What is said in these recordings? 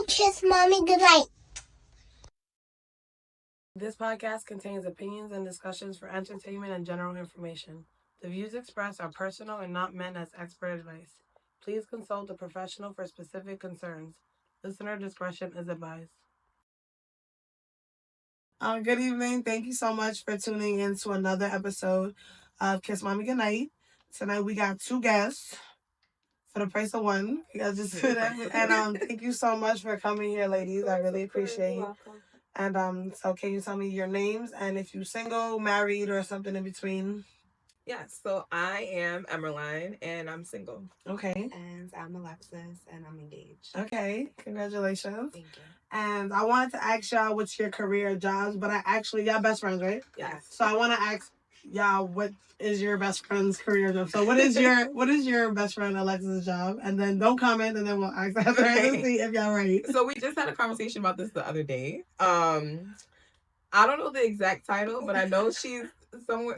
Kiss mommy goodnight. This podcast contains opinions and discussions for entertainment and general information. The views expressed are personal and not meant as expert advice. Please consult a professional for specific concerns. Listener discretion is advised. Good evening. Thank you so much for tuning in to another episode of Kiss Mommy Goodnight. Tonight we got two guests for the price of one. You guys just and thank you so much for coming here, ladies. I really appreciate it. And so can you tell me your names and if you're single, married, or something in between? Yes, so I am Emerline and I'm single. Okay. And I'm Alexis and I'm engaged. Okay. Congratulations. Thank you. And I wanted to ask y'all what's your career jobs, but y'all best friends, right? Yes. So I want to ask y'all what is your best friend's career job. So what is your best friend Alexis' job? And then don't comment, and then we'll ask after to see if y'all right. So we just had a conversation about this the other day. I don't know the exact title, but I know she's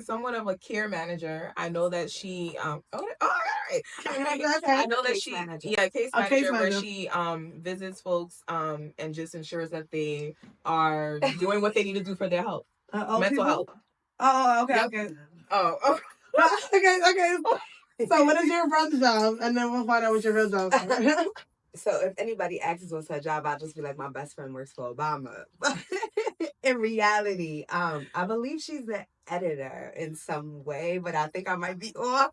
somewhat of a care manager. I know that she all right. I know that case manager where she visits folks and just ensures that they are doing what they need to do for their health. Mental health. Oh, okay, Yep. okay. Oh. Okay. So what is your brother's job? And then we'll find out what your real job is. So if anybody asks what's her job, I'll just be like, my best friend works for Obama. In reality, I believe she's the editor in some way, but I think I might be off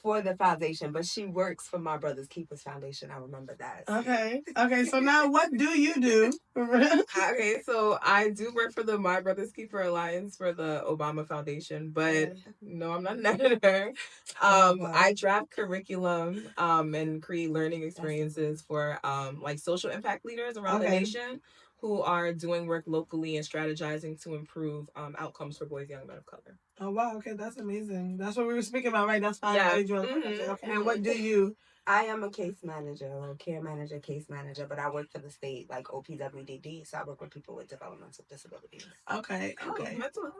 for the foundation. But she works for My Brother's Keepers Foundation. I remember that. Okay. So now what do you do? Okay, so I do work for the My Brother's Keeper Alliance for the Obama Foundation, but no, I'm not an editor. I draft curriculum and create learning experiences for like social impact leaders around the nation who are doing work locally and strategizing to improve outcomes for boys, young men of color. Oh wow, okay, that's amazing. That's what we were speaking about, right? That's fine. Yeah. Okay, and what do you? I am a case manager, or care manager, case manager, but I work for the state, like OPWDD, so I work with people with developmental disabilities. Okay.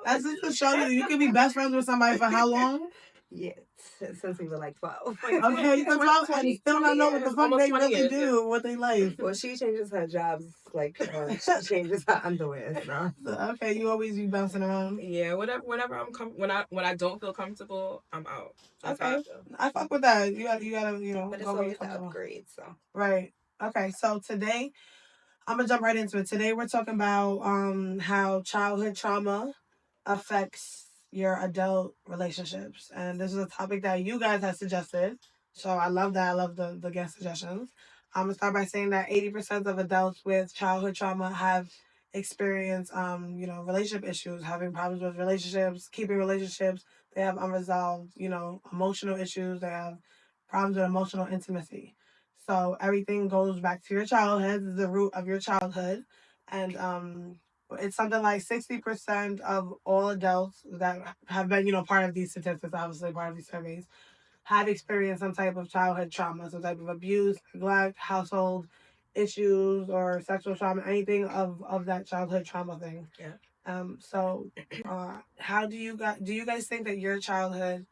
That's just to show you can be best friends with somebody for how long? Yeah, since we were like 12. Okay, you 12 and still not know what the fuck they really do, what they like. Well, she changes her jobs like she changes her underwear. So. Okay, you always be bouncing around. Yeah, whenever when I don't feel comfortable, I'm out. That's okay, I fuck with that. You gotta But it's always the upgrade, so. Right. Okay, so today I'm gonna jump right into it. Today we're talking about how childhood trauma affects your adult relationships, and this is a topic that you guys have suggested. So I love that. I love the guest suggestions. I'm gonna start by saying that 80% of adults with childhood trauma have experienced relationship issues, having problems with relationships, keeping relationships. They have unresolved emotional issues. They have problems with emotional intimacy. So everything goes back to your childhood, the root of your childhood. And it's something like 60% of all adults that have been, part of these statistics, obviously part of these surveys, have experienced some type of childhood trauma, some type of abuse, neglect, household issues, or sexual trauma, anything of that childhood trauma thing. Yeah. So how do you guys think that your childhood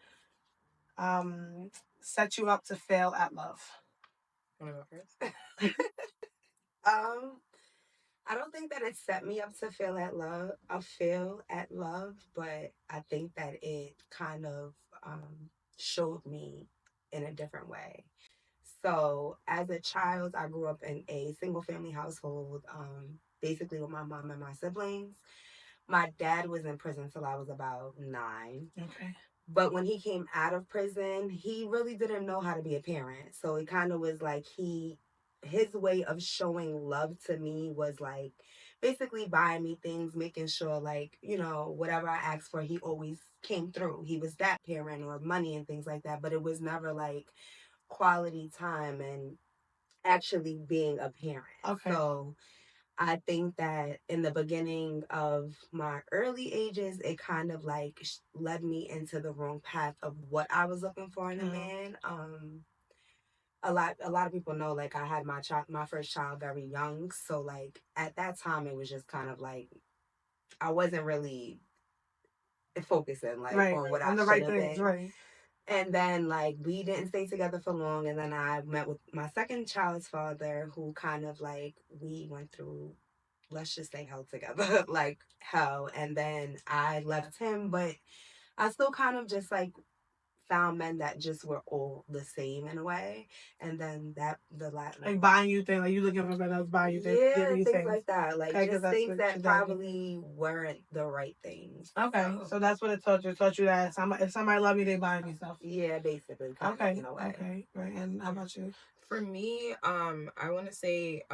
set you up to fail at love? Want to go first? I don't think that it set me up to feel at love. I feel at love, but I think that it kind of showed me in a different way. So as a child, I grew up in a single family household, basically with my mom and my siblings. My dad was in prison till I was about 9. Okay. But when he came out of prison, he really didn't know how to be a parent. So it kind of was like his way of showing love to me was like basically buying me things, making sure like, whatever I asked for, he always came through. He was that parent, or money and things like that. But it was never like quality time and actually being a parent. Okay. So I think that in the beginning of my early ages, it kind of like led me into the wrong path of what I was looking for in a man. A lot of people know like I had my first child very young, so like at that time it was just kind of like I wasn't really focusing like on what I should have been. Right. And then, like, we didn't stay together for long. And then I met with my second child's father, who kind of, like, we went through, let's just say, hell together, like, hell. And then I left him, but I still kind of just, like, found men that just were all the same in a way. And then like buying you things, like you looking for men that's buying you things, yeah, giving you things things like that, like, okay, just that's things what that your dad did. probably weren't the right things. Okay, so that's what it taught you. It taught you that if somebody love me, they buy me stuff. Yeah, basically, kind okay, of, in a way. Okay, right. And how about you? For me, I want to say,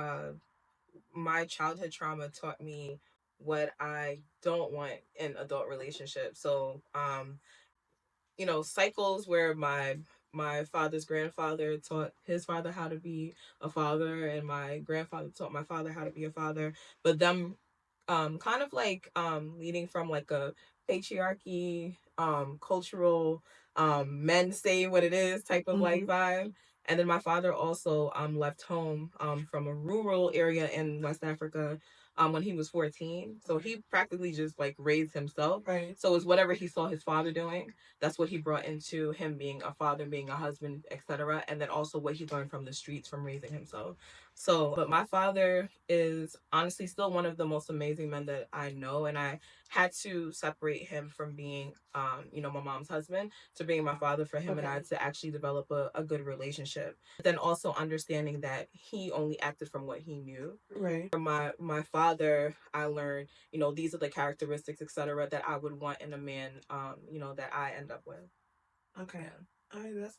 my childhood trauma taught me what I don't want in adult relationships. So, cycles where my father's grandfather taught his father how to be a father, and my grandfather taught my father how to be a father, but them kind of like leading from like a patriarchy, cultural, men say what it is type of like vibe. And then my father also left home from a rural area in West Africa when he was 14. So he practically just like raised himself. Right. So it's whatever he saw his father doing, that's what he brought into him being a father, being a husband, etc. And then also what he learned from the streets from raising himself. So, but my father is honestly still one of the most amazing men that I know, and I had to separate him from being, my mom's husband to being my father for him and I to actually develop a good relationship. But then also understanding that he only acted from what he knew. Right. From my father, I learned, these are the characteristics, etc., that I would want in a man, that I end up with. Okay. Yeah. All right.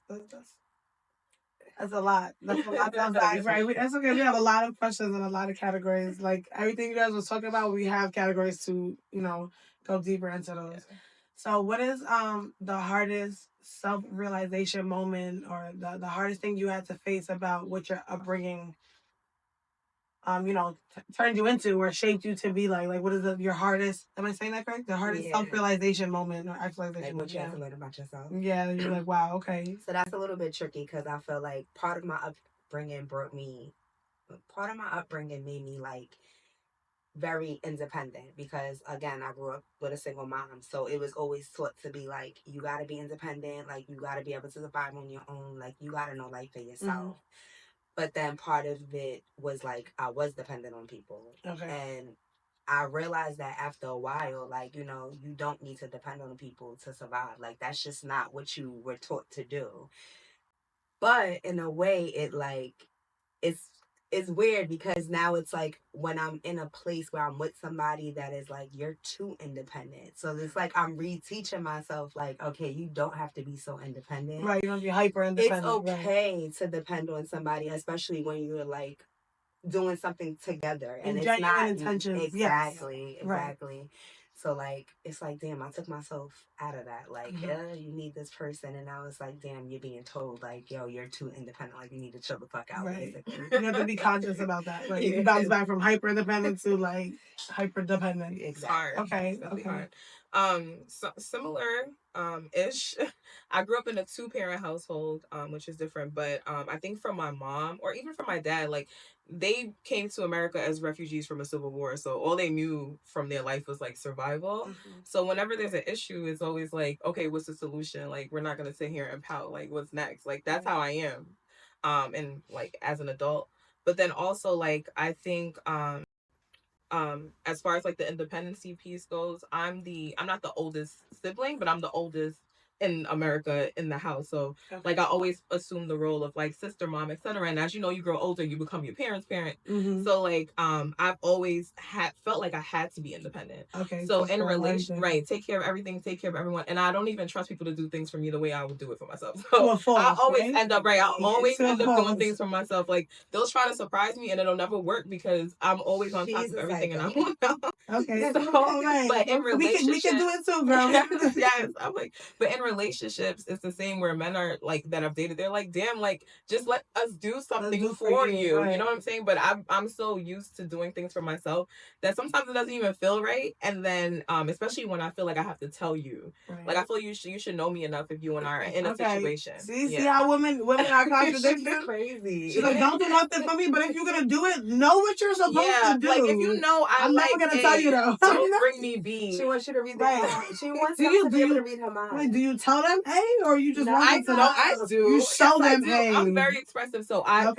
That's a lot. That's a lot. That's right. That's okay. We have a lot of questions and a lot of categories. Like everything you guys was talking about, we have categories to go deeper into those. Yeah. So, what is the hardest self realization moment, or the hardest thing you had to face about what your upbringing turned you into or shaped you to be like what is your hardest, am I saying that correct? The hardest self-realization moment or actualization, like what you have to learn about yourself. Yeah, you're like, wow, okay. So that's a little bit tricky because I feel like part of my upbringing made me like very independent because again I grew up with a single mom, so it was always taught to be like you got to be independent, like you got to be able to survive on your own, like you got to know life for yourself. But then part of it was like I was dependent on people. Okay. And I realized that after a while, like, you don't need to depend on people to survive. Like, that's just not what you were taught to do. But in a way, it's weird because now it's like when I'm in a place where I'm with somebody that is like, you're too independent. So it's like I'm reteaching myself, like, okay, you don't have to be so independent. Right, you don't be hyper independent. It's okay to depend on somebody, especially when you're like doing something together and it's not intentions. Exactly. Yes. Right. So like it's like, damn, I took myself out of that. Like, you need this person, and I was like, damn, you're being told like, yo, you're too independent. Like, you need to chill the fuck out. Right. Basically, you have to be conscious about that. Right. You bounce back from hyper independent to like hyper dependent. Exactly. Hard. Okay. It's hard. Similar ish. I grew up in a 2-parent household, which is different, but I think from my mom or even from my dad, like they came to America as refugees from a civil war, so all they knew from their life was like survival. So whenever there's an issue, it's always like, okay, what's the solution? Like, we're not gonna sit here and pout. Like, what's next? Like, that's how I am, and like as an adult. But then also, like, I think as far as like the independency piece goes, I'm not the oldest sibling, but I'm the oldest in America in the house. So like I always assume the role of like sister, mom, etc. And as you know, you grow older, you become your parents' parent. So like I've always felt like I had to be independent. Okay. So in relation, right, take care of everything, take care of everyone, and I don't even trust people to do things for me the way I would do it for myself. So I always end up right. I always end up doing things for myself. Like they'll try to surprise me, and it'll never work because I'm always on top of everything, and I'm okay. So, but in relationships, we can do it too, girl. Yes, I'm like, but in relationships, it's the same where men are like that I've dated. They're like, damn, like just let us do something for you. Right. You know what I'm saying? But I'm so used to doing things for myself that sometimes it doesn't even feel right. And then, especially when I feel like I have to tell you, like I feel you should know me enough if you and I are in a situation. See how women are contradicting. Crazy. She's like, don't do nothing for me, but if you're gonna do it, know what you're supposed to do. Like if you know I'm never gonna tell you though. Don't bring me beans. She wants you to read that. She wants you to be able to read her mind. Like, do you you tell them hey, or you just want I them to? know I do. You show Yes, them I do. hey. I'm very expressive, so I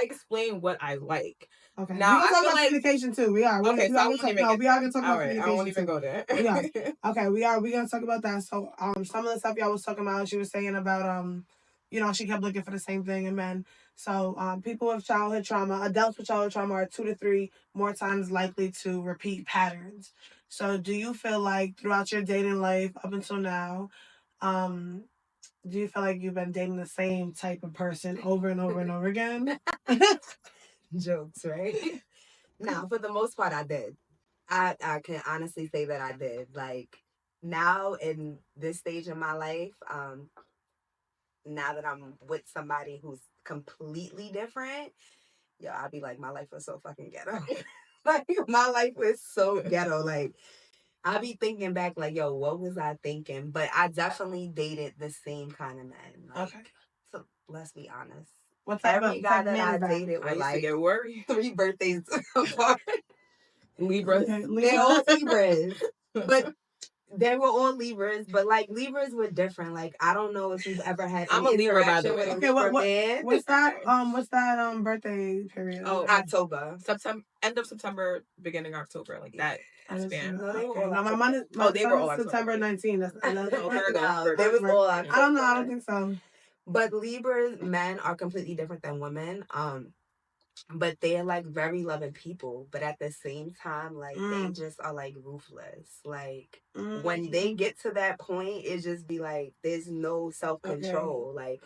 explain what I like. Okay. Now we can I talk feel about like communication too. We are. okay, so I won't even get we are there. gonna talk All about right, communication I won't even too. go there. We are. Okay, we are. We're gonna talk about that. So some of the stuff y'all was talking about, she was saying about she kept looking for the same thing in men. So people with childhood trauma, adults with childhood trauma are 2 to 3 more times likely to repeat patterns. So do you feel like throughout your dating life up until now, um, do you feel like you've been dating the same type of person over and over and over again? Jokes, right? Now, for the most part, I did. I can honestly say that I did. Like now in this stage of my life, now that I'm with somebody who's completely different, yo, I'll be like, my life was so fucking ghetto. Like my life was so ghetto. Like I be thinking back, like, yo, what was I thinking? But I definitely dated the same kind of men. Like, Okay. so let's be honest. What type Every of guy that man I is that? dated I were used to like get worried. 3 birthdays apart. Libras. Okay, They're all Libras. But they were all Libras, but like Libras were different. Like I don't know if you've ever had I'm any a Libra, by the interaction with way. a Okay, Libra man. what's that birthday period? Oh, October. September, end of September, beginning October, like that span. No, they were all No, October. They son were is all September October. 19. Oh, Virgo. No, they was all October. I don't know. I don't think so. But Libras men are completely different than women. But they're like very loving people, but at the same time, like they just are like ruthless. Like when they get to that point, it just be like there's no self control. Okay. Like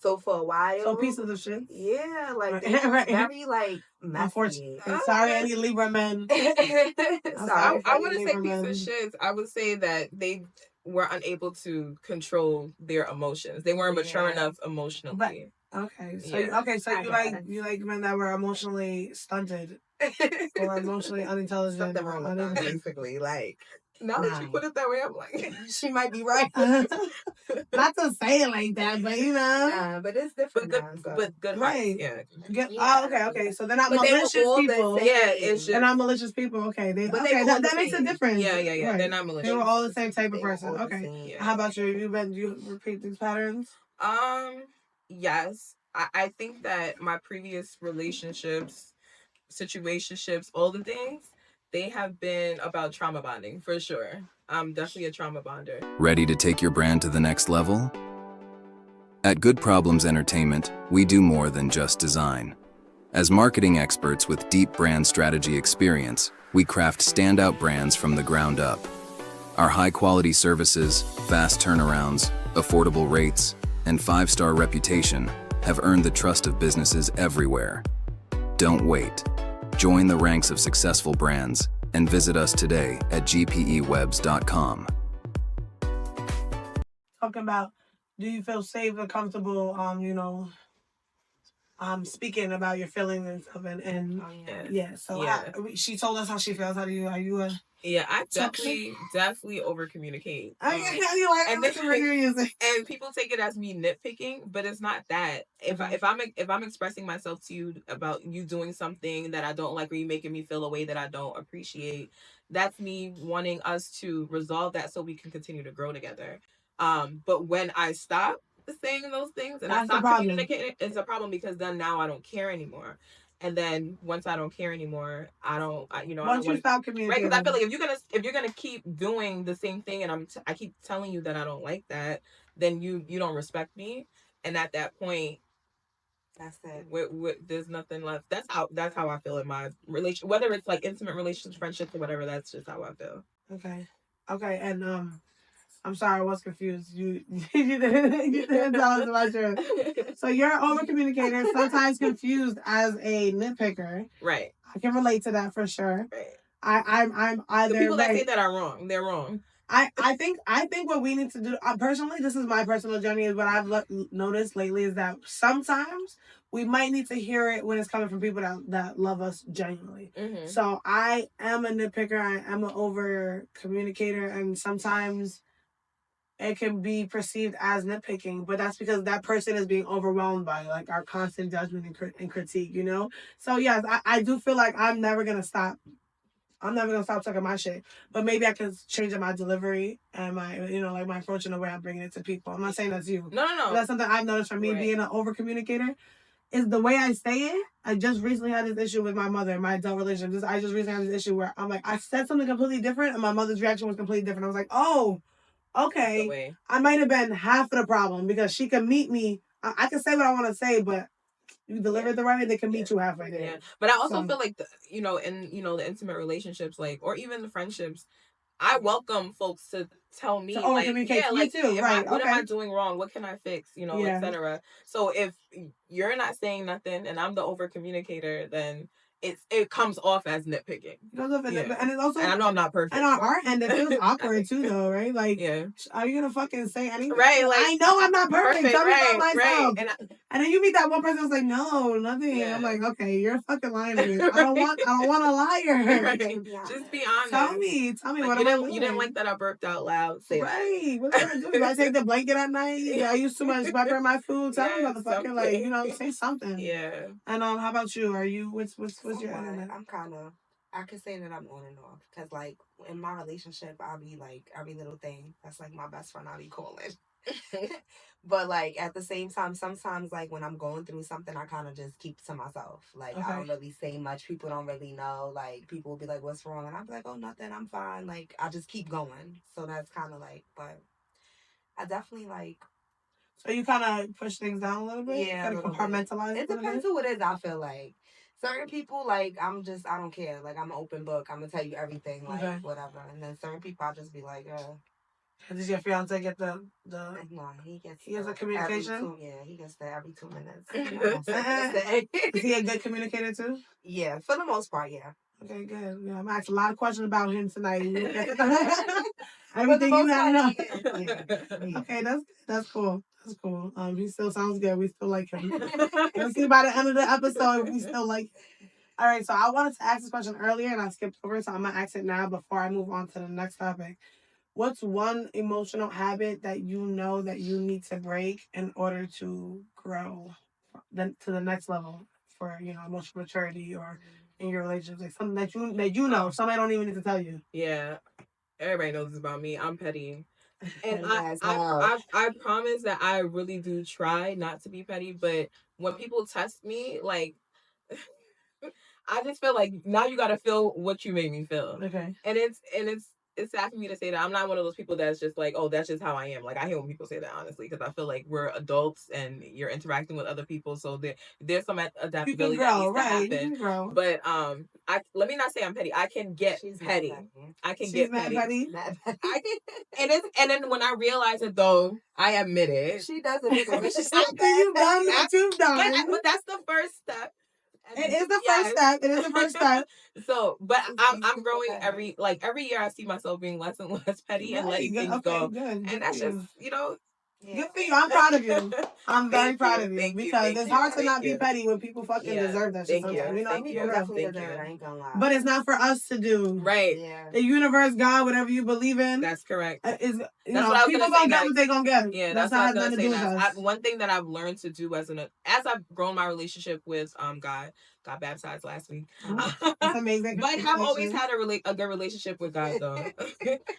so for a while, so pieces of shit. Yeah, like Right. they just Right. very like messy. Sorry, any Libra men. I wouldn't say Libra piece of men. shit. I would say that they were unable to control their emotions. They weren't mature enough emotionally. But, okay, so you like men that were emotionally stunted or emotionally unintelligent. Something wrong with them, basically. Like now that you put it that way, I'm like, she might be right. Not to say it like that, but you know. Nah, but it's different. But good hearts. Right. Yeah. Oh, okay. So they're not malicious people. Yeah, it's just, they're not malicious people. Okay, that makes a difference. Yeah. Right. They're not malicious. They were all the same type of person. all the Okay. same. How about you? You repeat these patterns? Yes. I think that my previous relationships, situationships, all the things, they have been about trauma bonding for sure. I'm definitely a trauma bonder. Ready to take your brand to the next level? At Good Problems Entertainment, we do more than just design. As marketing experts with deep brand strategy experience, we craft standout brands from the ground up. Our high-quality services, fast turnarounds, affordable rates, and 5-star reputation have earned the trust of businesses everywhere. Don't wait. Join the ranks of successful brands and visit us today at gpewebs.com. Talking about, do you feel safe and comfortable, speaking about your feelings and stuff, she told us how she feels. Are you I definitely over communicate. And people take it as me nitpicking, but it's not that. If I'm expressing myself to you about you doing something that I don't like, or you making me feel a way that I don't appreciate, that's me wanting us to resolve that so we can continue to grow together. But when I stop saying those things and I stop communicating, it's a problem, because then now I don't care anymore. And then once I don't care anymore, I don't stop communicating, right? Because I feel like if you're gonna keep doing the same thing, and I keep telling you that I don't like that, then you don't respect me, and at that point, that's it. There's nothing left. That's how I feel in my relation, whether it's like intimate relationships, friendships, or whatever. That's just how I feel. Okay, and I'm sorry, I was confused. You didn't tell us about your. So you're an over communicator, sometimes confused as a nitpicker. Right. I can relate to that for sure. Right. I'm either. The people that say that are wrong. They're wrong. I think what we need to do, personally, this is my personal journey, is what I've noticed lately is that sometimes we might need to hear it when it's coming from people that love us genuinely. Mm-hmm. So I am a nitpicker. I am an over communicator, and sometimes it can be perceived as nitpicking, but that's because that person is being overwhelmed by like our constant judgment and critique, you know? So yes, I do feel like I'm never going to stop I'm never gonna stop talking my shit. But maybe I can change up my delivery and my, like my approach and the way I'm bringing it to people. I'm not saying that's you. No. But that's something I've noticed from me being an over communicator. Is the way I say it. I just recently had this issue with my mother in my adult relationship. I just recently had this issue where I'm like, I said something completely different, and my mother's reaction was completely different. I was like, oh, okay. I might have been half of the problem because she can meet me. I can say what I want to say, but you deliver it the right way, they can meet you halfway there. Yeah, but I also feel like in the intimate relationships, like, or even the friendships, I welcome folks to tell me, like, you too, right? What am I doing wrong? What can I fix? Etc. So if you're not saying nothing and I'm the over communicator, then it comes off as nitpicking. And it's also, and I know I'm not perfect. And on our end, it feels awkward too, though, right? Like, are you gonna fucking say anything? Right, like, I know I'm not perfect. Tell me about myself. Right. And then you meet that one person who's like, no, nothing. Yeah. I'm like, okay, you're fucking lying to me. I don't want a liar. Right. Just be honest. Tell me like, what am I doing? You didn't like that I burped out loud. Say right. What should I do? Do I take the blanket at night? I use too much pepper in my food. Tell me, motherfucker. Like, say something. Yeah. And how about you? Are you what's your internet? I'm kind of. I could say that I'm on and off because, like, in my relationship, I'll be like every little thing. That's like my best friend. I'll be calling. But like at the same time, sometimes like when I'm going through something, I kind of just keep to myself. Like I don't really say much. People don't really know. Like people will be like, "What's wrong?" And I'm like, "Oh, nothing. I'm fine." Like I just keep going. So that's kind of like, but I definitely like. So you kind of push things down a little bit. Yeah, kind of compartmentalize. It depends who it is. I feel like. Certain people, like, I don't care. Like, I'm an open book. I'm going to tell you everything, like, whatever. And then certain people, I'll just be like, Does your fiance get the... No, he gets... He has a communication? He gets that every 2 minutes. Is he a good communicator, too? Yeah, for the most part, yeah. Okay, good. Yeah, I'm going to ask a lot of questions about him tonight. Everything you have to know. Okay, that's cool. That's cool. He still sounds good. We still like him. Let's see by the end of the episode if we still like him. All right, so I wanted to ask this question earlier and I skipped over it, so I'm going to ask it now before I move on to the next topic. What's one emotional habit that you know that you need to break in order to grow to the next level for, emotional maturity or in your relationships? Like something that you know, somebody don't even need to tell you. Yeah. Everybody knows this about me. I'm petty. And I promise that I really do try not to be petty, but when people test me, like, I just feel like now you gotta feel what you made me feel. Okay. And it's sad for me to say that. I'm not one of those people that's just like, oh, that's just how I am. Like, I hate when people say that, honestly, because I feel like we're adults and you're interacting with other people, so there's some adaptability that needs to happen. You can grow. But let me not say I'm petty. I can get petty. I can get petty. And then when I realize it, though, I admit it. She does admit it. She's like, you've done what you've done. But that's the first step. It is the first step. It is the first step. So, but I'm growing every year. I see myself being less and less petty and letting things go. Good. And that's just, good for you. I'm proud of you. I'm very proud of you because it's hard to not be petty when people fucking deserve that shit. People definitely deserve it. I ain't gonna lie. But it's not for us to do. Right. Yeah. The universe, God, whatever you believe in. That's correct. People gonna get what they gonna get. Yeah, that's not nothing to do with us. One thing that I've learned to do as I've grown my relationship with God. Got baptized last week. That's amazing. But I've always had a good relationship with God, though.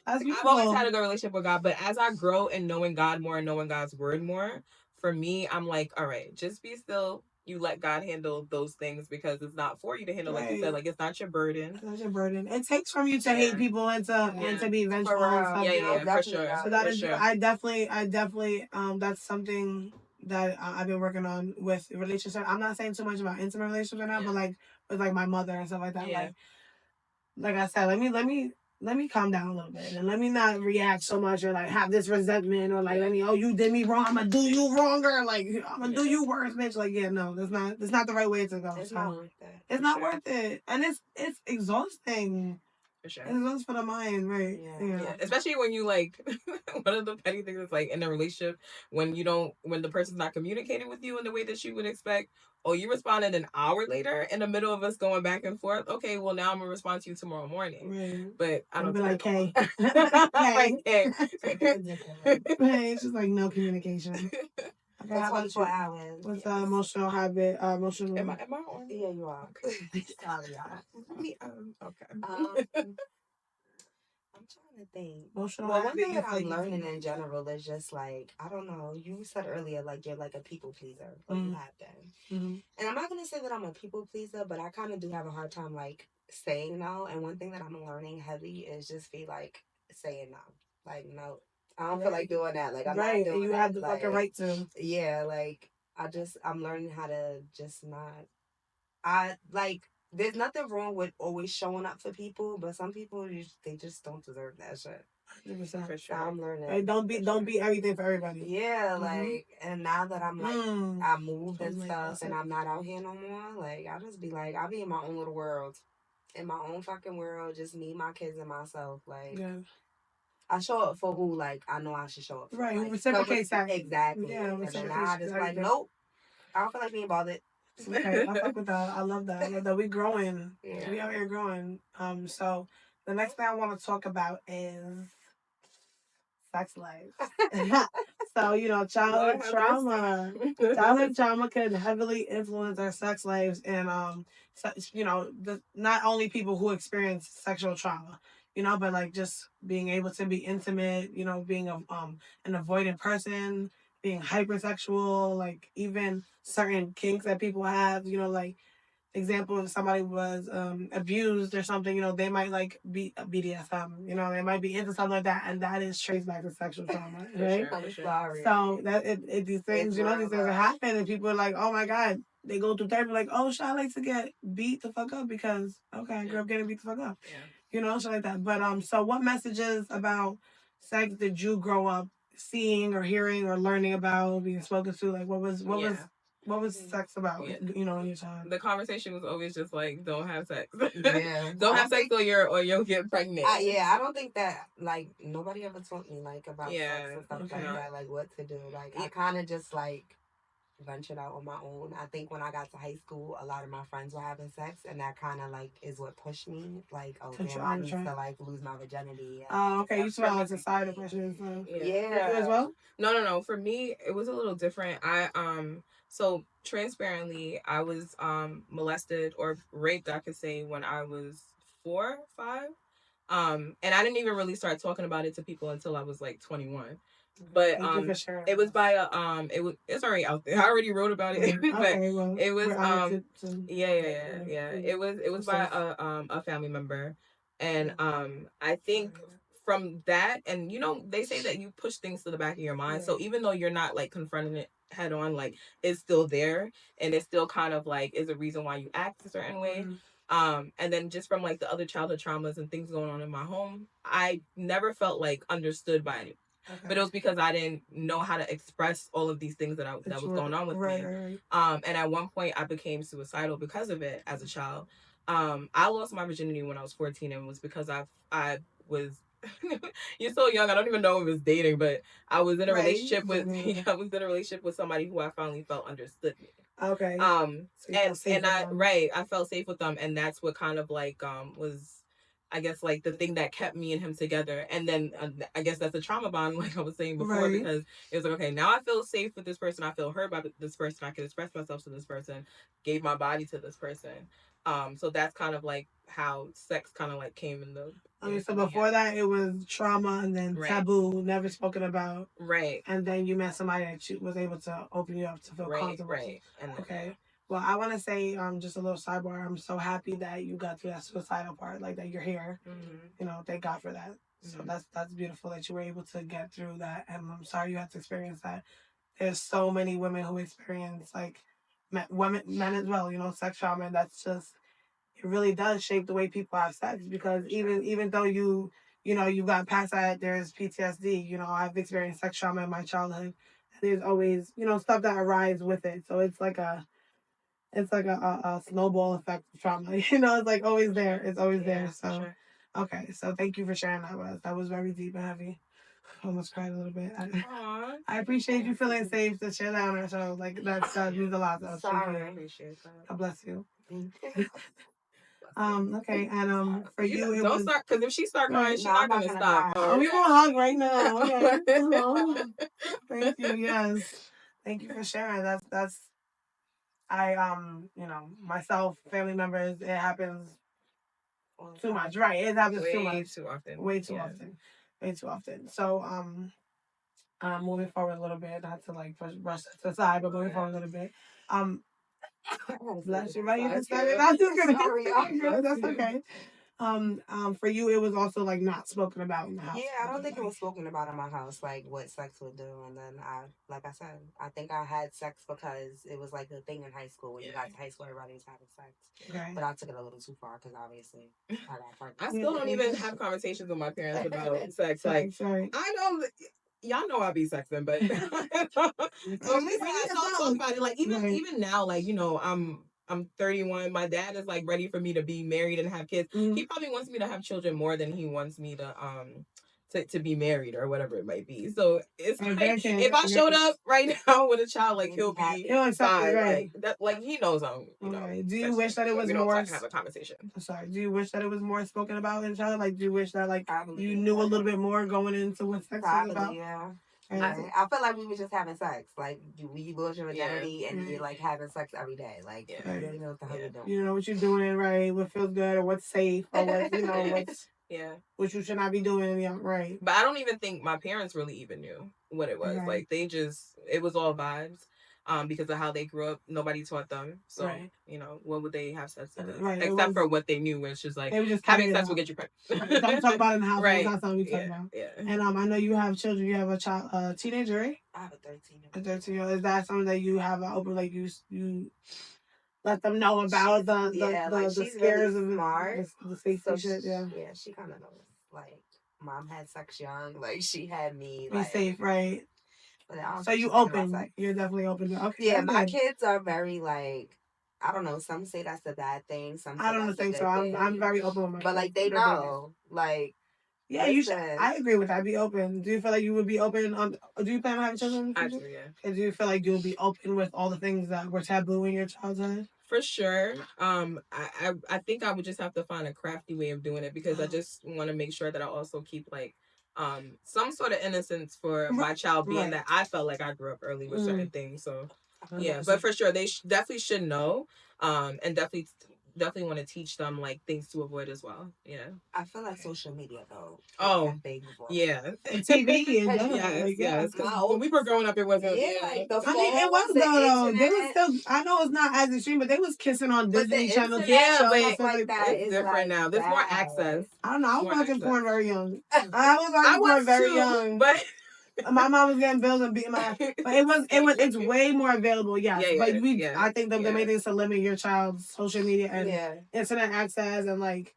I've always had a good relationship with God. But as I grow in knowing God more and knowing God's word more, for me, I'm like, all right, just be still. You let God handle those things because it's not for you to handle, like you said. Like, it's not your burden. It's not your burden. It takes from you to hate people and to be vengeful and stuff. Yeah, for sure. So that is sure. I definitely that's something that I've been working on with relationships. I'm not saying too much about intimate relationships right now, but like with like my mother and stuff like that. Yeah. Like I said, let me calm down a little bit and let me not react so much or like have this resentment or like you did me wrong, I'm gonna do you wronger, like I'm gonna do you worse, bitch. Like no, that's not the right way to go. It's not worth it. It's not worth it, and it's exhausting. For sure. It's just for the mind, right? Yeah. Especially when you like one of the petty things is like in a relationship when the person's not communicating with you in the way that you would expect. Oh, you responded an hour later in the middle of us going back and forth. Okay, well now I'm gonna respond to you tomorrow morning. Right. But I don't be like, hey. Like, hey. Hey, it's just like no communication. Okay, how about 24 you? hours. What's the emotional habit? Emotional. Am I on? Yeah, you are. Okay. Sorry, y'all. Okay. I'm trying to think. Emotional Well, one habit thing you that feel I'm like you learning do. in general is just like, I don't know, you said earlier, like, you're like a people pleaser, or you have been. Mm-hmm. And I'm not going to say that I'm a people pleaser, but I kind of do have a hard time, like, saying no. And one thing that I'm learning heavy is just be like, saying no. Like, no, I don't feel like doing that. Like, I'm not Right, doing and you that. have the Like, fucking right to. yeah, like, I'm learning how to just not. I like. There's nothing wrong with always showing up for people, but some people they just don't deserve that shit. 100%. For So sure. I'm learning. Right, don't be everything for everybody. Yeah, like, and now that I'm like, I moved and Totally stuff, awesome. and I'm not out here no more. Like, I'll just be like, I'll be in my own little world, in my own fucking world, just me, my kids, and myself. Like, Yeah. I show up for who, like, I know I should show up for. Right, who Like, reciprocates that. exactly. Yeah, And then now I reciprocation. just like, nope, I don't feel like being bothered. Okay, I fuck with that. I love that. I love that. We growing. Yeah. We out here growing. So the next thing I want to talk about is sex life. So, childhood trauma. Childhood trauma can heavily influence our sex lives, and not only people who experience sexual trauma, but like just being able to be intimate, being an avoidant person, being hypersexual, like even certain kinks that people have, like example, if somebody was abused or something, they might like be BDSM, they might be into something like that, and that is traced back to sexual trauma, right? I'm sorry. So that these things, these things are happening, and people are like, oh my god, they go through therapy, like, oh, should I like to get beat the fuck up because okay, I grew up getting beat the fuck up, shit like that. But so what messages about sex did you grow up seeing or hearing or learning about, being spoken to? Like, what was sex about? Yeah. In your time? The conversation was always just like, don't have sex. Yeah. Don't have sex or you'll get pregnant. I don't think that, like, nobody ever taught me, like, about sex and stuff Okay. like that, like, what to do. Like, I kind of just, like, ventured out on my own. I think when I got to high school, a lot of my friends were having sex, and that kind of, like, is what pushed me. Like, oh, damn, I need to, like, lose my virginity. Oh, okay. You saw like societal pressures. Yeah. You as well? No. For me, it was a little different. So transparently, I was molested or raped, I could say, when I was 4, 5. And I didn't even really start talking about it to people until I was like 21. But it was by it's already out there. I already wrote about it. But okay, well, it was yeah. It was by a family member. And I think from that, and they say that you push things to the back of your mind. So even though you're not like confronting it head on, like it's still there, and it's still kind of like is a reason why you act a certain way. And then just from like the other childhood traumas and things going on in my home, I never felt like understood by it. Okay. But it was because I didn't know how to express all of these things that was going on with me. Right. And at one point I became suicidal because of it as a child. I lost my virginity when I was 14, and it was because I was you're so young, I don't even know if it was dating, but I was in a relationship with I was in a relationship with somebody who I finally felt understood me. Okay. So I felt safe with them, and that's what kind of like was, I guess, like the thing that kept me and him together. And then I guess that's a trauma bond, like I was saying before, because it was like, okay, now I feel safe with this person. I feel heard by this person. I can express myself to this person. Gave my body to this person. So that's kind of like how sex kind of like came in the. Okay, so before that, it was trauma and then taboo, never spoken about. Right. And then you met somebody that was able to open you up to feel comfortable. Right. And okay. Well, I want to say just a little sidebar. I'm so happy that you got through that suicidal part, like that you're here. Thank God for that. So that's beautiful that you were able to get through that. And I'm sorry you had to experience that. There's so many women who experience like men as well, sex trauma. And that's just, it really does shape the way people have sex, because even though you got past that, there's PTSD. I've experienced sex trauma in my childhood. There's always stuff that arises with it. So it's like a snowball effect of trauma. It's like always there. It's always there. So okay. So thank you for sharing that with us. That was very deep and heavy. I almost cried a little bit. I appreciate you feeling safe to share that on our show. Like that means a lot. So sorry. I appreciate that. God bless you. Okay, and for you, it don't was... start, because if she start crying, she's not gonna stop. Oh, we gonna hug right now. Okay. Thank you. Yes. Thank you for sharing. That's I myself, family members, it happens too much. Right. It happens too Way much. too often. Way too Yeah. often. Way too often. So moving forward a little bit, not to like brush that to the side, but moving forward a little bit. Um Bless you, right? You just started. I'm just gonna good. That's okay. For you, it was also like not spoken about in the house. Yeah, I don't think it was spoken about in my house, like what sex would do. And then like I said, I think I had sex because it was like a thing in high school. When you got to high school, everybody was having sex. Okay. But I took it a little too far because obviously I got pregnant. I still don't even have conversations with my parents about sex. Like, I know y'all know I be sexing, but we need to talk about it. Like even now, like I'm 31. My dad is like ready for me to be married and have kids. Mm-hmm. He probably wants me to have children more than he wants me to be married or whatever it might be. So it's like if I showed up right now with a child, like he'll be fine. Right. Like that, like he knows I'm. Do you wish that it was more? Have a conversation. Sorry. Do you wish that it was more spoken about in childhood? Like, do you wish that like you knew a little bit more going into what sex was about? Yeah. I feel like we were just having sex. Like you lose your virginity and you're like having sex every day. Like you don't know what the hell you're doing. You know what you're doing, right? What feels good or what's safe or what what's what you should not be doing. Yeah, right. But I don't even think my parents really even knew what it was. Like it was all vibes. Because of how they grew up, nobody taught them. So what would they have sex with? Right. Except for what they knew, which is like having sex will get you pregnant. Right. Don't talk about it in the house. Right. It's not something we talk about. Yeah. And I know you have children. You have a child, teenager, right? I have a 13-year-old. A 13-year-old. Is that something that you have open, like you let them know about the scares really smart, of the safety shit? Yeah, she kind of knows. Like, mom had sex young. Like, she had me. Be safe, right? But so you open. You're definitely open. Okay. Yeah, my kids are very like. I don't know. Some say that's a bad thing. Some say I don't think so. I'm very open with my kids. But like they know, like. Yeah, you should. I agree with that. Be open. Do you feel like you would be open on? Do you plan on having children? I do, yeah. And do you feel like you'll be open with all the things that were taboo in your childhood? For sure. I think I would just have to find a crafty way of doing it because I just want to make sure that I also keep like some sort of innocence for my child, being that I felt like I grew up early with certain things. So yeah, but for sure they definitely should know. And definitely want to teach them like things to avoid as well. Yeah. I feel like social media though. Oh, yeah. TV and yes. When we were growing up, it wasn't. Yeah, like the phone, it was though. They was still. I know it's not as extreme, but they was kissing on Disney Channel. Yeah, but like that it's different now. There's more access. I don't know. I was watching porn very young. I was watching porn very young, but. My mom was getting bills and beating my ass, but it's way more available. Yes, but I think the main thing is to limit your child's social media and internet access and like.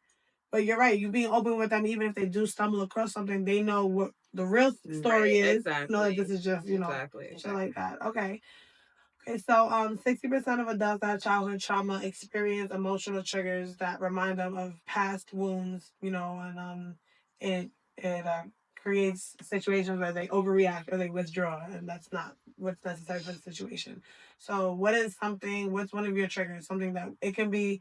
But you're right. You being open with them, even if they do stumble across something, they know what the real story is. Exactly. Know that this is just shit like that. Okay. Okay. So 60% of adults that have childhood trauma experience emotional triggers that remind them of past wounds. And it creates situations where they overreact or they withdraw, and that's not what's necessary for the situation. So what's one of your triggers? Something that it can be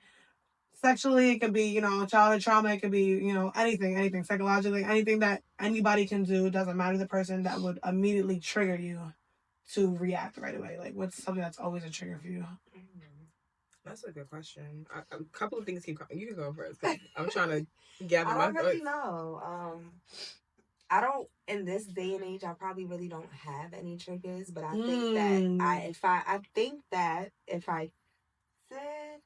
sexually, it could be, childhood trauma, it could be, anything psychologically, anything that anybody can do, doesn't matter the person, that would immediately trigger you to react right away. Like, what's something that's always a trigger for you? That's a good question. A couple of things keep coming. You can go first. I'm trying to gather my thoughts. I don't really know. I don't, in this day and age, I probably really don't have any triggers, but I think that if I said,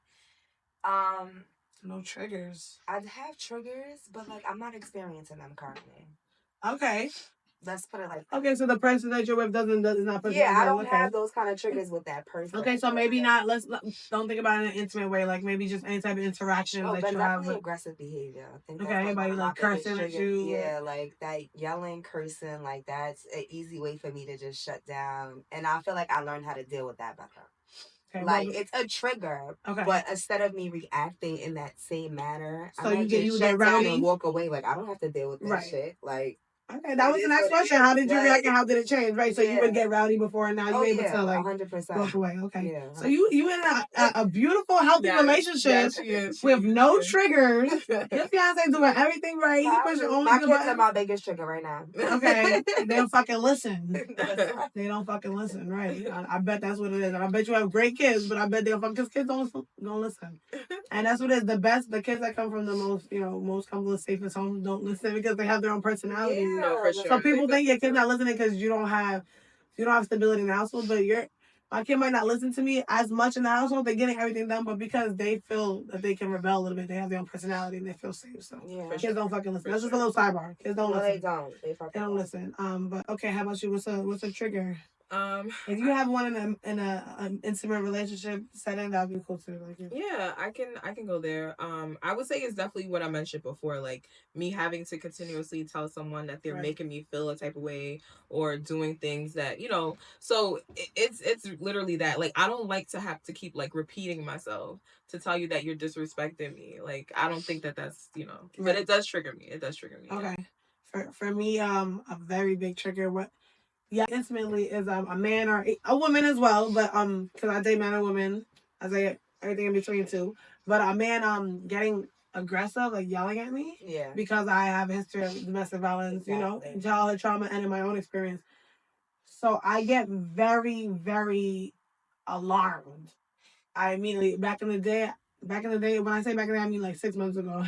no triggers. I'd have triggers, but like I'm not experiencing them currently. Okay. Let's put it like that. Okay, so the person that you're with does not put. Yeah, I don't have those kind of triggers with that person. Okay, so maybe not. Don't think about it in an intimate way. Like maybe just any type of interaction that you have with aggressive behavior. I think anybody like cursing at you. Yeah, like that yelling, cursing. Like that's an easy way for me to just shut down. And I feel like I learned how to deal with that better. Okay, like it's a trigger, but instead of me reacting in that same manner, so I might just shut down and walk away. Like I don't have to deal with that shit. Like Okay, that was the next question. How did you react and how did it change? Right, so you would get rowdy before, and now you're able to like 100%. walk away. Okay, Yeah. so you in a beautiful, healthy relationship with no triggers. Your fiance doing everything right. He pushing only my the kids button. are my biggest trigger right now. Okay, they don't fucking listen. They don't fucking listen, right? I bet that's what it is. And I bet you have great kids, but I bet they'll fuck because kids don't listen. And that's what it is. The kids that come from the most comfortable, safest homes don't listen because they have their own personality. Yeah, no, for sure. So people think your kid's not listening because you don't have stability in the household, but my kid might not listen to me as much in the household. They're getting everything done, but because they feel that they can rebel a little bit, they have their own personality and they feel safe. So kids don't fucking listen. That's just a little sidebar. Kids don't listen. They don't. They don't listen. But okay, how about you? What's a trigger? If you have one in an intimate relationship setting, that'd be cool too. Like, yeah, I can go there. I would say it's definitely what I mentioned before, like me having to continuously tell someone that they're making me feel a type of way or doing things that So it's literally that. Like I don't like to have to keep like repeating myself to tell you that you're disrespecting me. Like I don't think that's but it does trigger me. It does trigger me. Okay, for me, a very big trigger. Intimately is a man or a woman as well, but because I date men and women, I say everything in between too. But a man getting aggressive, like yelling at me, because I have a history of domestic violence, childhood trauma, and in my own experience. So I get very, very alarmed. I immediately back in the day. When I say back in the day, I mean like 6 months ago.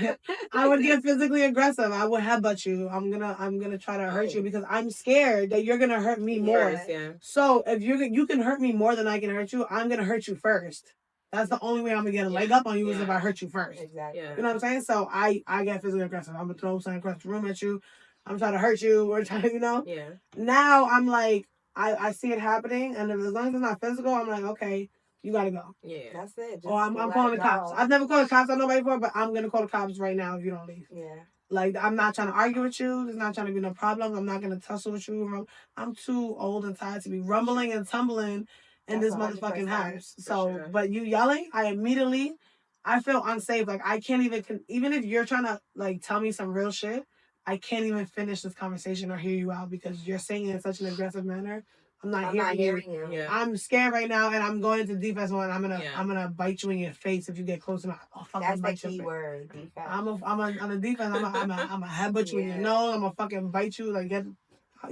I would get physically aggressive. I would headbutt you. I'm gonna try to hurt you because I'm scared that you're gonna hurt me more. Yeah. So if you can hurt me more than I can hurt you, I'm gonna hurt you first. That's the only way I'm gonna get a leg up on you is if I hurt you first. Exactly. You know what I'm saying? So I get physically aggressive. I'm gonna throw something across the room at you. I'm trying to hurt you or trying to. Yeah. Now I'm like I see it happening, and as long as it's not physical, I'm like, okay, you gotta go. Yeah. That's it. Or I'm calling the cops. I've never called the cops on nobody before, but I'm gonna call the cops right now if you don't leave. Yeah. Like I'm not trying to argue with you. There's not trying to be no problem. I'm not gonna tussle with you. I'm too old and tired to be rumbling and tumbling in this motherfucking house. So, but you yelling, I feel unsafe. Like I can't even if you're trying to like tell me some real shit, I can't even finish this conversation or hear you out because you're saying it in such an aggressive manner. I'm not hearing you. Yeah. I'm scared right now, and I'm going into defense mode. I'm gonna bite you in your face if you get close enough. That's the key word. Defense. I'm on the defense. I'm a headbutt you in your nose. I'm gonna fucking bite you like get. I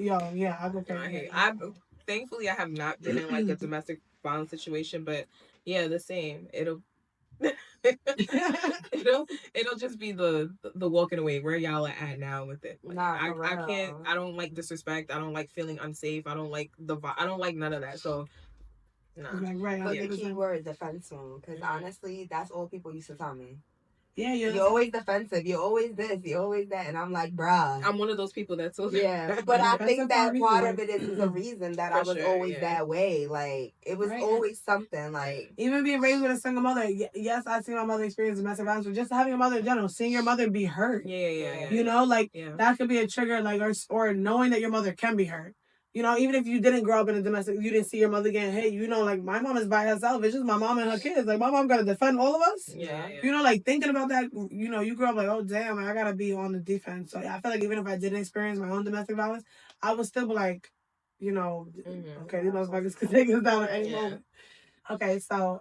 go crazy. Thankfully I have not been in like a domestic violence situation, but yeah, the same. It'll just be the walking away where y'all are at now with it. Like, I can't. I don't like disrespect. I don't like feeling unsafe. I don't like I don't like none of that. So, nah. Right. But the key word defense mode, because honestly, that's all people used to tell me. Yeah, you're always defensive. You're always this. You're always that. And I'm like, bruh. I'm one of those people that told. Yeah, but I think that part of it is the reason that I was always that way. Like it was always something. Like even being raised with a single mother. Yes, I see my mother experience domestic violence, but just having a mother in general, seeing your mother be hurt. Yeah. That could be a trigger. Like or knowing that your mother can be hurt. Even if you didn't grow up in a domestic, you didn't see your mother getting hit. Like my mom is by herself. It's just my mom and her kids. Like my mom got to defend all of us. Yeah. Like thinking about that. You grow up like, oh damn, I gotta be on the defense. So I feel like even if I didn't experience my own domestic violence, I would still be like, okay, these motherfuckers could take us down at any moment. Okay, so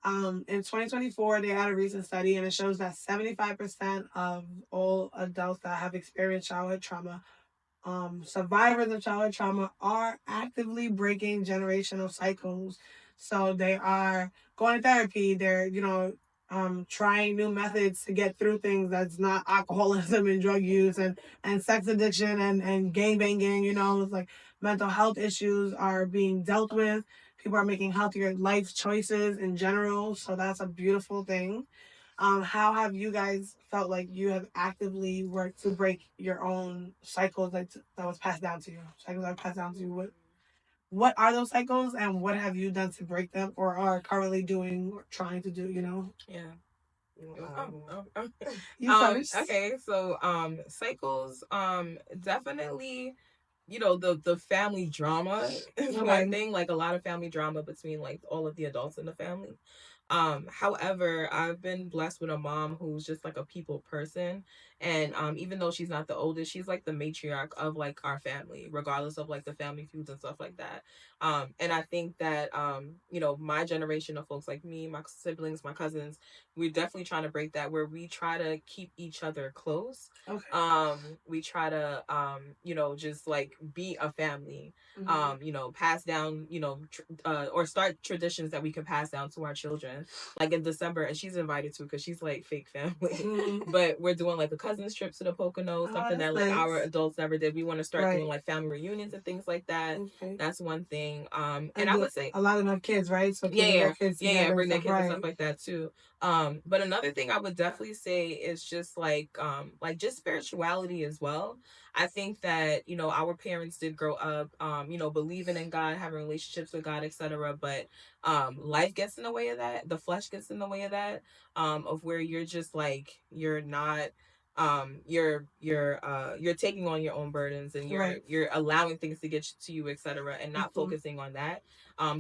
in 2024, they had a recent study, and it shows that 75% of all adults that have experienced childhood trauma. Survivors of childhood trauma are actively breaking generational cycles. So they are going to therapy. They're, trying new methods to get through things that's not alcoholism and drug use and sex addiction and gang banging. It's like mental health issues are being dealt with. People are making healthier life choices in general. So that's a beautiful thing. How have you guys felt like you have actively worked to break your own cycles that was passed down to you? Cycles that were passed down to you. What are those cycles, and what have you done to break them, or are currently doing or trying to do? Yeah. Okay, so cycles, definitely. The family drama is one thing. Like a lot of family drama between like all of the adults in the family. However, I've been blessed with a mom who's just like a people person. And even though she's not the oldest, she's like the matriarch of like our family, regardless of like the family feuds and stuff like that. And I think that my generation of folks like me, my siblings, my cousins, we're definitely trying to break that where we try to keep each other close. Okay. We try to just like be a family. Pass down, or start traditions that we can pass down to our children. Like in December, and she's invited to because she's like fake family. But we're doing like a cousins trip to the Poconos, something that like our adults never did. We want to start doing like family reunions and things like that. Okay. That's one thing. And I would say a lot of them have kids, right? So bring their kids and stuff like that too. But another thing I would definitely say is just like just spirituality as well. I think that our parents did grow up believing in God, having relationships with God, etc. But life gets in the way of that. The flesh gets in the way of that. Of where you're just like you're not you're taking on your own burdens, and you're allowing things to get to you, etc., and not focusing on that.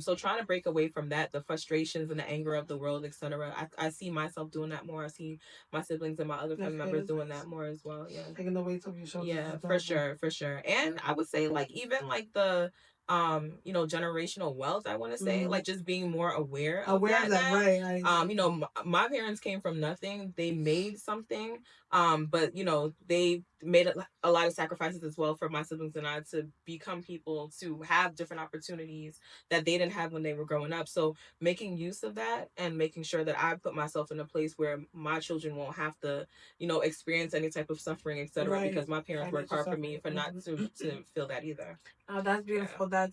So trying to break away from that, the frustrations and the anger of the world, etc. I see myself doing that more. I see my siblings and my other family members doing that more as well. Yeah, taking the weight off your shoulders. Yeah, for sure. And I would say like even like the generational wealth, I want to say, like just being more aware of that, right? My parents came from nothing. They made something, but they made a lot of sacrifices as well for my siblings and I to become people, to have different opportunities that they didn't have when they were growing up. So making use of that and making sure that I put myself in a place where my children won't have to experience any type of suffering, etc., because my parents worked hard for me for not to feel that either. Oh, that's beautiful. Yeah.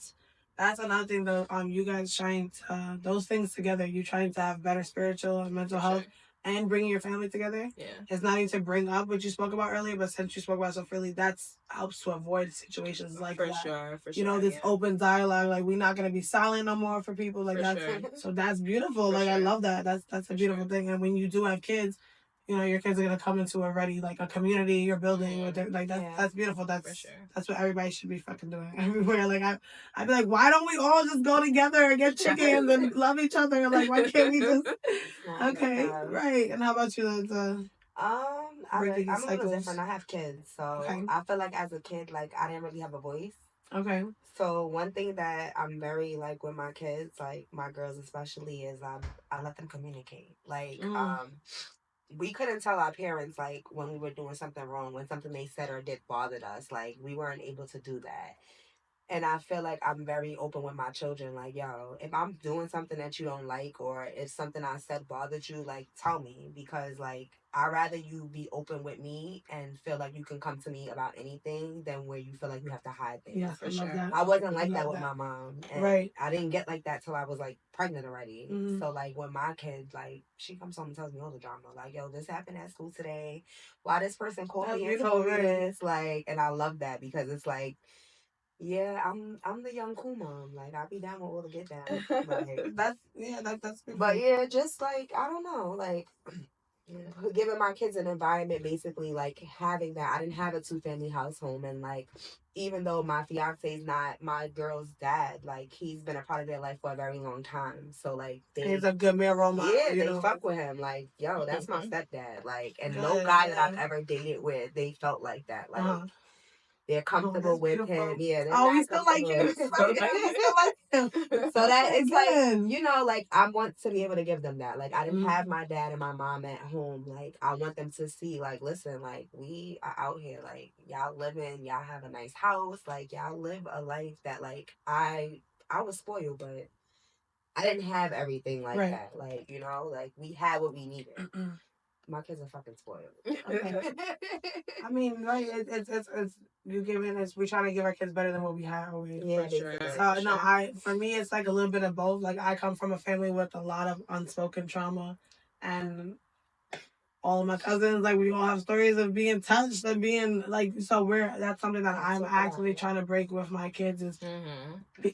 That's another thing though. You guys trying to those things together. You trying to have better spiritual and mental health, and bringing your family together. Yeah, it's not even to bring up what you spoke about earlier, but since you spoke about so freely, that's helps to avoid situations like that. For sure. This open dialogue, like we're not gonna be silent no more for people like that. So that's beautiful. Like I love that. That's a beautiful thing. And when you do have kids, your kids are gonna come into already like a community you're building with their, like that's beautiful. That's what everybody should be fucking doing everywhere. Like I'd be like, why don't we all just go together and get chickens and love each other? Like why can't we just okay, right? And how about you, I'm a little different. I have kids, so I feel like as a kid, like I didn't really have a voice. Okay. So one thing that I'm very like with my kids, like my girls especially, is I let them communicate. Like we couldn't tell our parents like when we were doing something wrong, when something they said or did bothered us. Like we weren't able to do that. And I feel like I'm very open with my children. Like, yo, if I'm doing something that you don't like, or if something I said bothered you, like, tell me. Because, like, I'd rather you be open with me and feel like you can come to me about anything than where you feel like you have to hide things. Yeah, for sure. I wasn't like that with my mom. And right. I didn't get like that till I was, like, pregnant already. Mm-hmm. So, like, when my kid, like, she comes home and tells me all the drama. Like, yo, this happened at school today. Why this person called me and told me this? Like, and I love that because it's like, yeah, I'm the young cool mom. Like I be down with all the get down. Like that's beautiful. But yeah, just like I don't know, like giving my kids an environment, basically like having that. I didn't have a 2-family household, and like even though my fiance's not my girl's dad, like he's been a part of their life for a very long time. So like he's a good man role model. Yeah, they fuck with him. Like, yo, that's my stepdad. Like, and no guy that I've ever dated with, they felt like that. Like they're comfortable with him. Yeah. We still like him. We still like him. So that it's like, like I want to be able to give them that. Like I didn't have my dad and my mom at home. Like I want them to see, like, listen, like we are out here. Like y'all living, y'all have a nice house. Like y'all live a life that like I was spoiled, but I didn't have everything like that. Like, like we had what we needed. My kids are fucking spoiled. Okay. I mean, right? It's you giving us. We're trying to give our kids better than what we had. Yeah, for sure. No, for me, it's like a little bit of both. Like I come from a family with a lot of unspoken trauma, and all of my cousins, like we all have stories of being touched and being like. So that's something that I'm actually trying to break with my kids is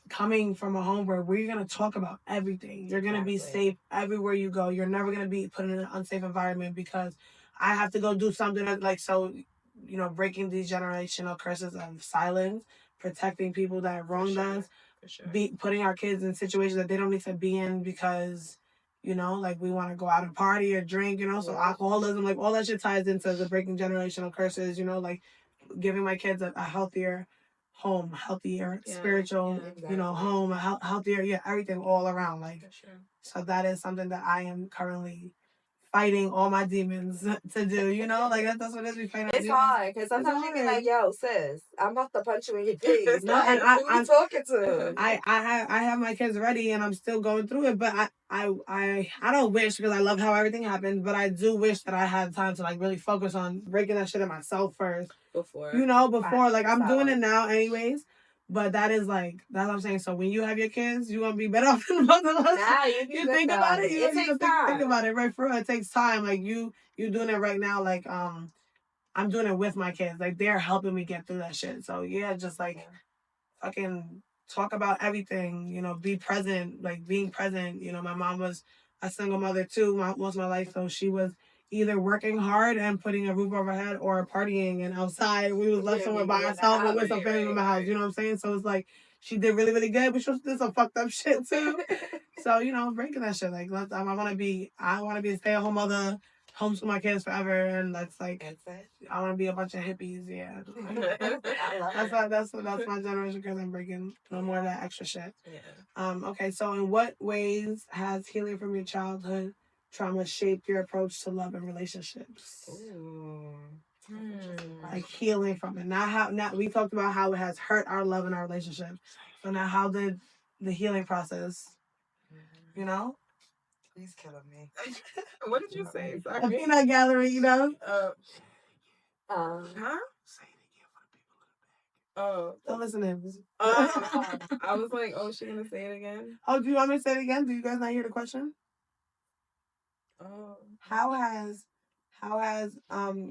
coming from a home where we're gonna talk about everything. You're gonna be safe everywhere you go. You're never gonna be put in an unsafe environment because I have to go do something that, like, so, breaking these generational curses of silence, protecting people that wronged us, putting our kids in situations that they don't need to be in because You know, like we want to go out and party or drink, you know, so alcoholism, like all that shit ties into the breaking generational curses, you know, like giving my kids a healthier home, healthier spiritual, you know, home, a healthier, everything all around. Like, so that is something that I am currently fighting all my demons to do, you know, like that's what it is. We fight. It's hard because sometimes you be like, "Yo, sis, I'm about to punch you in your face." No, like, and I'm talking to. I have my kids ready, and I'm still going through it. But I don't wish, because I love how everything happened. But I do wish that I had time to like really focus on breaking that shit in myself first. Before, you know, like I'm doing it now, anyways. But that is like, that's what I'm saying. So when you have your kids, you're gonna be better off than both of us. Nah, you think about it. You takes time. Think about it, right? For real, it takes time. Like you doing it right now. Like I'm doing it with my kids. Like they're helping me get through that shit. So yeah, just like fucking talk about everything. You know, be present. Like being present. You know, my mom was a single mother too most of my life, so she was either working hard and putting a roof over her head or partying and outside. We was left somewhere by ourselves or with some family in my house. You know what I'm saying? So it's like she did really, really good, but she also did some fucked up shit too. So, you know, breaking that shit. Like I want to be a stay-at-home mother, homeschool my kids forever, and that's like I want to be a bunch of hippies. Yeah, that's my generation, because I'm breaking no more of that extra shit. Yeah. Okay. So, in what ways has healing from your childhood trauma shaped your approach to love and relationships? Ooh. Like healing from it. Now we talked about how it has hurt our love and our relationship. So now, how did the healing process? You know. He's killing me. What did you say? Sorry. A peanut gallery, you know. Huh? Say it again for the people in the back. Oh, don't listen to him. I was like, oh, she gonna say it again? Oh, do you want me to say it again? Do you guys not hear the question? Oh. How has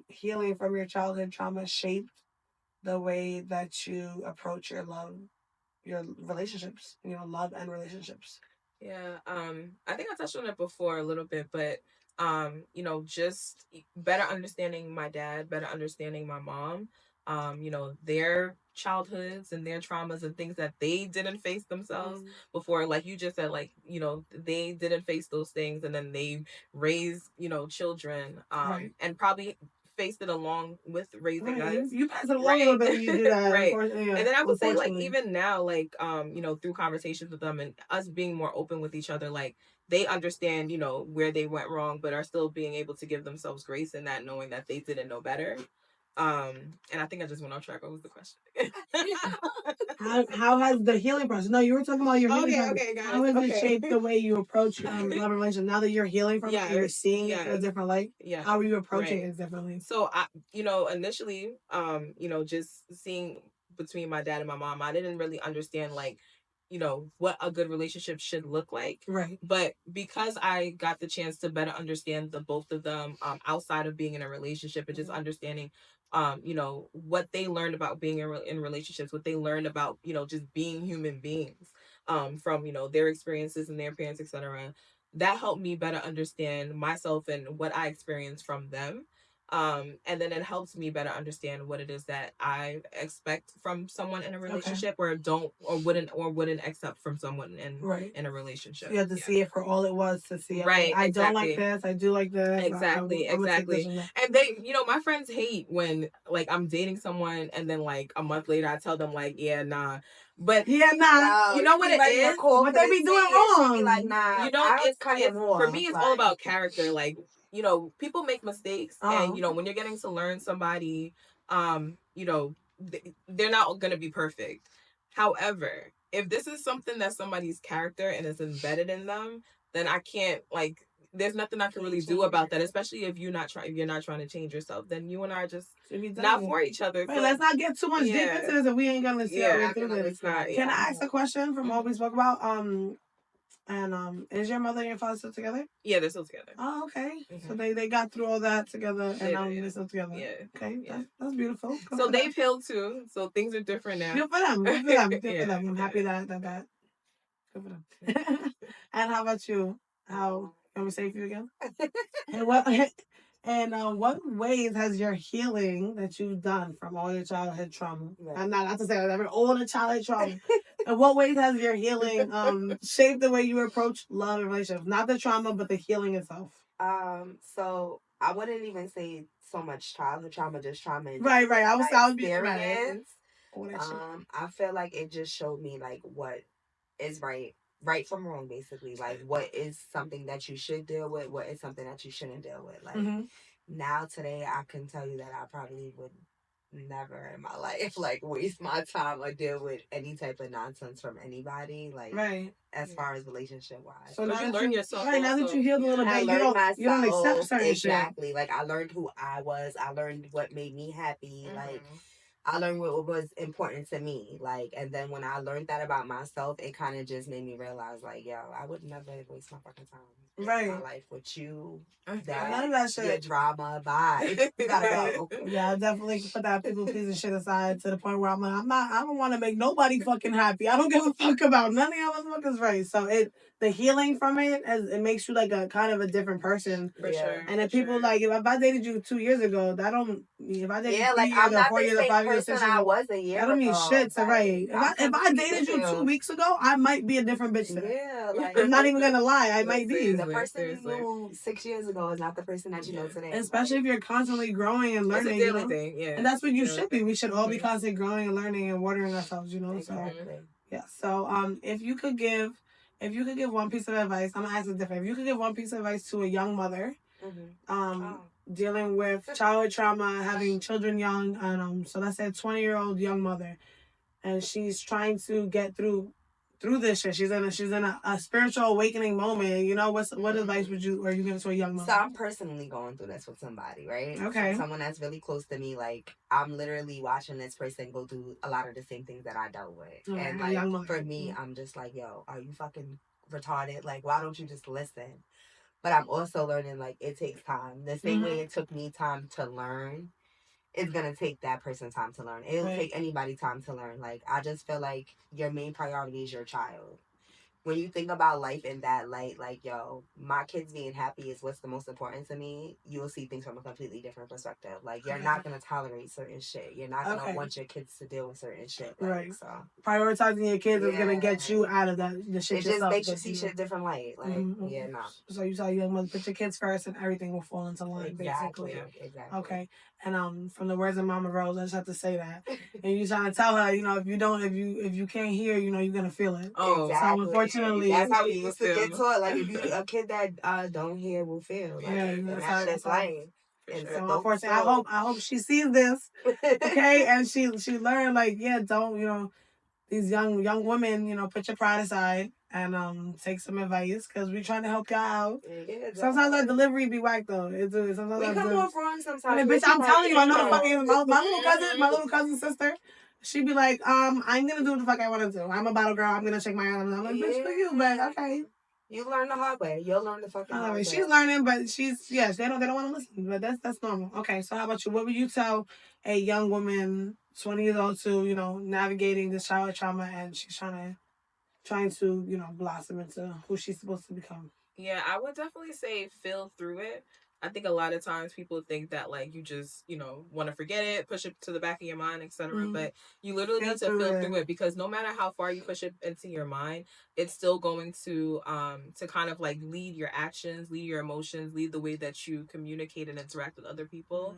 healing from your childhood trauma shaped the way that you approach your relationships, you know, love and relationships? Yeah, I think I touched on it before a little bit, but you know, just better understanding my dad, better understanding my mom, you know, their childhoods and their traumas and things that they didn't face themselves before. Like you just said, like, you know, they didn't face those things, and then they raised, you know, children, right. And probably faced it along with raising us. You pass it along a little bit when you do that. Right. Yeah, and then I would say, like, even now, like, you know, through conversations with them and us being more open with each other, like, they understand, you know, where they went wrong, but are still being able to give themselves grace in that, knowing that they didn't know better. And I think I just went off track. What was the question? How has the healing process? No, you were talking about your healing process. Okay, guys. How has it shaped the way you approach love and relationship? Now that you're healing from it, you're seeing it in a different light. Yeah. How are you approaching it differently? So I, you know, initially, you know, just seeing between my dad and my mom, I didn't really understand, like, you know, what a good relationship should look like. Right. But because I got the chance to better understand the both of them, outside of being in a relationship, and just understanding, you know, what they learned about being in relationships, what they learned about, you know, just being human beings, from, you know, their experiences and their parents, etc. That helped me better understand myself and what I experienced from them. And then it helps me better understand what it is that I expect from someone in a relationship, or wouldn't accept from someone in a relationship. So you have to see it for all it was, to see it. Right. I don't like this. I do like this. Exactly. And they, you know, my friends hate when, like, I'm dating someone and then, like, a month later I tell them, like, yeah, nah. But yeah, nah. You know what it is? What they be doing wrong? Like, nah. You know, it's for me, it's all about character. Like, you know, people make mistakes, and, you know, when you're getting to learn somebody, you know, they're not going to be perfect. However, if this is something that's somebody's character and is embedded in them, then I can't, like, there's nothing I can really do about that, especially if you're not trying to change yourself. Then you and I are just not for each other. Wait, let's not get too much deep into this, and we ain't gonna see how we through this. Can I ask a question from what we spoke about? And is your mother and your father still together? Yeah, they're still together. Oh, okay. So they got through all that together, and they're still together. Yeah. Okay, that's beautiful. Good so they've healed too. So things are different now. Good for them. Good for them. Good for them. I'm happy that. Good for them. And how about you? How can we say for you again? What ways has your healing that you've done from all your childhood trauma, and not to say that all the childhood trauma, In what ways has your healing shaped the way you approach love and relationships? Not the trauma, but the healing itself. So I wouldn't even say so much childhood trauma, just trauma in Right. I was being dramatic. experience. I feel like it just showed me like what is right from wrong, basically. Like what is something that you should deal with, what is something that you shouldn't deal with. Like now today I can tell you that I probably would never in my life like waste my time or deal with any type of nonsense from anybody. Like as far as relationship wise. So now you that learn yourself. Right, now that you healed a little bit, you don't accept certain exactly. Like I learned who I was. I learned what made me happy. Like I learned what was important to me. Like, and then when I learned that about myself, it kind of just made me realize, like, yo, I would never waste my fucking time in my life with you. None of that shit. Your drama, bye. You gotta go. Yeah, I definitely put that people pleasing shit aside to the point where I'm like, I don't want to make nobody fucking happy. I don't give a fuck about none of y'all motherfuckers, right? So the healing from it makes you like a kind of a different person. For sure. And if people like, if I dated you 2 years ago, that don't, if I dated you 3 years I'm or not 4 the years or same 5 years, 6 person years I ago, was a year that don't mean ago. shit. So, Like, right. If I dated you 2 weeks ago, I might be a different bitch today. Yeah, like I'm not even gonna lie, I might be. The person you knew 6 years ago is not the person that you know today. Especially if you're constantly growing and learning. It's a daily thing, yeah. And that's what you should be. We should all be constantly growing and learning and watering ourselves, Exactly. So yeah. So if you could give one piece of advice, I'm gonna ask it different. If you could give one piece of advice to a young mother, dealing with childhood trauma, having children young, and so let's say a 20-year-old young mother, and she's trying to get through this shit. She's in a spiritual awakening moment. What advice are you giving to a young mother? So I'm personally going through this with somebody, right? Okay. So someone that's really close to me. Like I'm literally watching this person go through a lot of the same things that I dealt with. Okay, and like for me, I'm just like, yo, are you fucking retarded? Like, why don't you just listen? But I'm also learning like it takes time. The same way it took me time to learn, it's gonna take that person time to learn. It'll take anybody time to learn. Like I just feel like your main priority is your child. When you think about life in that light, like, yo, my kids being happy is what's the most important to me, you'll see things from a completely different perspective. Like, you're not going to tolerate certain shit. You're not going to want your kids to deal with certain shit. Like, so prioritizing your kids is going to get you out of the shit. It just makes you see shit different light. Like, So you tell your mother, put your kids first and everything will fall into line, basically. Exactly. Okay. And from the words of Mama Roze, I just have to say that. And you trying to tell her, if you can't hear, you're gonna feel it. Oh, exactly. So unfortunately, that's how we used to get taught. Like if you a kid that don't hear will fail. Like, that's life. So unfortunately, I hope she sees this, okay, and she learned like don't these young women put your pride aside and take some advice because we trying to help y'all out. Yeah, sometimes our delivery be whack though. Sometimes we come off wrong sometimes. Bitch, I'm telling you, I know fucking my little cousin sister. She be like, I'm gonna do what the fuck I want to do. I'm a bottle girl. I'm gonna shake my arm. I'm like, bitch, for you, but okay. You learn the hard way. You'll learn the fucking hard way. She's learning, but they don't want to listen. But that's normal. Okay, so how about you? What would you tell a young woman, 20 years old, to navigating this childhood trauma, and she's trying to blossom into who she's supposed to become? Yeah, I would definitely say feel through it. I think a lot of times people think that like you just want to forget it, push it to the back of your mind, etc. But you literally need to feel through it because no matter how far you push it into your mind, it's still going to kind of like lead your actions, lead your emotions, lead the way that you communicate and interact with other people.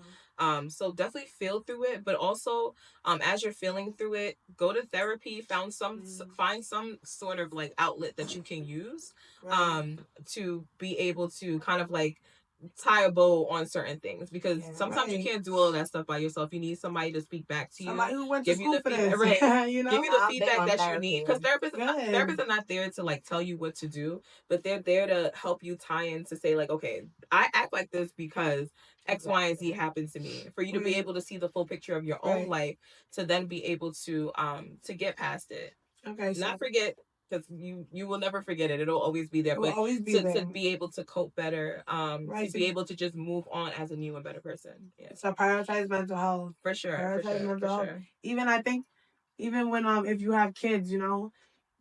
So definitely feel through it, but also as you're feeling through it, go to therapy, find some sort of like outlet that you can use to be able to kind of like tie a bow on certain things because sometimes you can't do all of that stuff by yourself. You need somebody to speak back to you. Somebody who went to school for this. Give you the feedback that you need. Because therapists are not there to like tell you what to do, but they're there to help you tie in to say like, okay, I act like this because X, Y, and Z happened to me. For you to be able to see the full picture of your own life to then be able to get past it. Okay. Not forget. Because you will never forget it. It'll always be there. But to be able to cope better, to be able to just move on as a new and better person. Yeah. So prioritize mental health. For sure. Prioritize mental health. Even I think, when if you have kids, you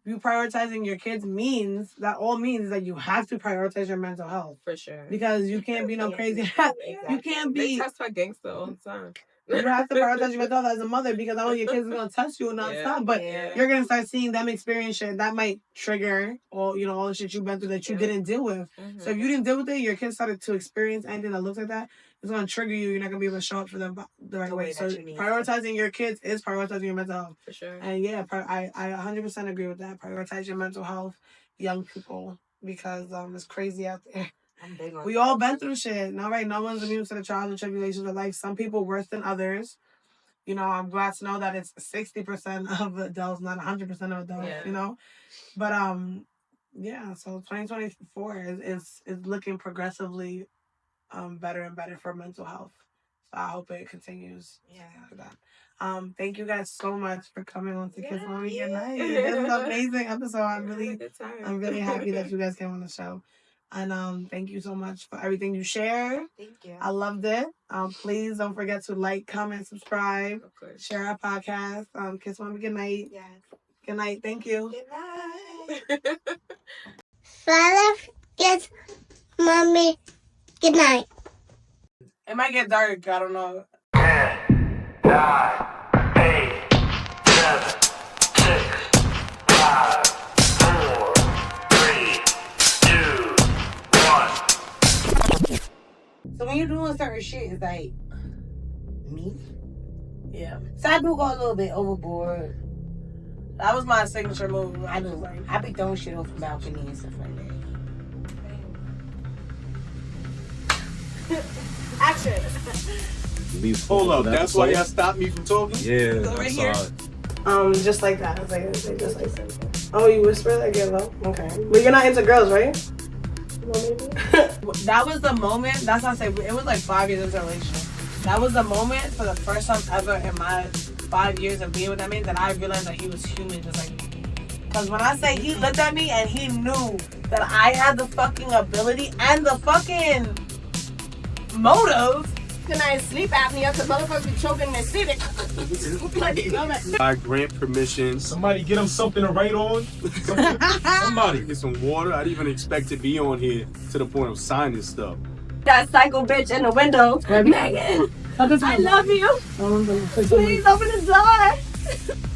prioritizing your kids means that you have to prioritize your mental health. For sure. Because you can't be no crazy. You can't be. They test my gangster all the time. You have to prioritize your mental health as a mother, because I know your kids are gonna test you nonstop, but you're gonna start seeing them experience shit that might trigger all the shit you've been through that you didn't deal with. So if you didn't deal with it, your kids started to experience anything that looks like that, it's gonna trigger you. You're not gonna be able to show up for them the right way. So prioritizing your kids is prioritizing your mental health. For sure. And yeah, I 100% agree with that. Prioritize your mental health, young people, because it's crazy out there. We all been through shit. No one's immune to the trials and tribulations of life. Some people worse than others. I'm glad to know that it's 60% of adults, not 100% of adults. But yeah. So 2024 is looking progressively better and better for mental health. So I hope it continues. Yeah. Thank you guys so much for coming on to Kiss Mommy Goodnight. This is an amazing episode. I'm really happy that you guys came on the show. And thank you so much for everything you shared. Thank you. I loved it. Please don't forget to like, comment, subscribe, share our podcast. Kiss Mommy Goodnight. Yes. Good night. Thank you. Good night. Father, Kiss Mommy Goodnight. It might get dark. I don't know. 10, 9, 8, 7, 6, 5, 4, 3, 2, 1. So when you're doing certain shit, it's like me. Yeah. So I do go a little bit overboard. That was my signature move. I do. I be throwing shit off the balcony and stuff like that. Action. Hold up, that's why y'all stopped me from talking? Yeah, Go right I here. saw it. Just like that. It's like just like that. Oh, you whisper like you're low? Okay. But you're not into girls, right? Well, maybe. That was the moment. That's what I say. It was like 5 years into a relationship. That was the moment for the first time ever in my 5 years of being with that man that I realized that he was human just like me. Because when I say he looked at me and he knew that I had the fucking ability and the fucking motive. Good night, sleep apnea, because motherfuckers be choking in their sleep. I grant permission. Somebody get him something to write on. Somebody. Get some water. I didn't even expect to be on here to the point of signing stuff. That psycho bitch in the window. Megan, I love you. Please open the door.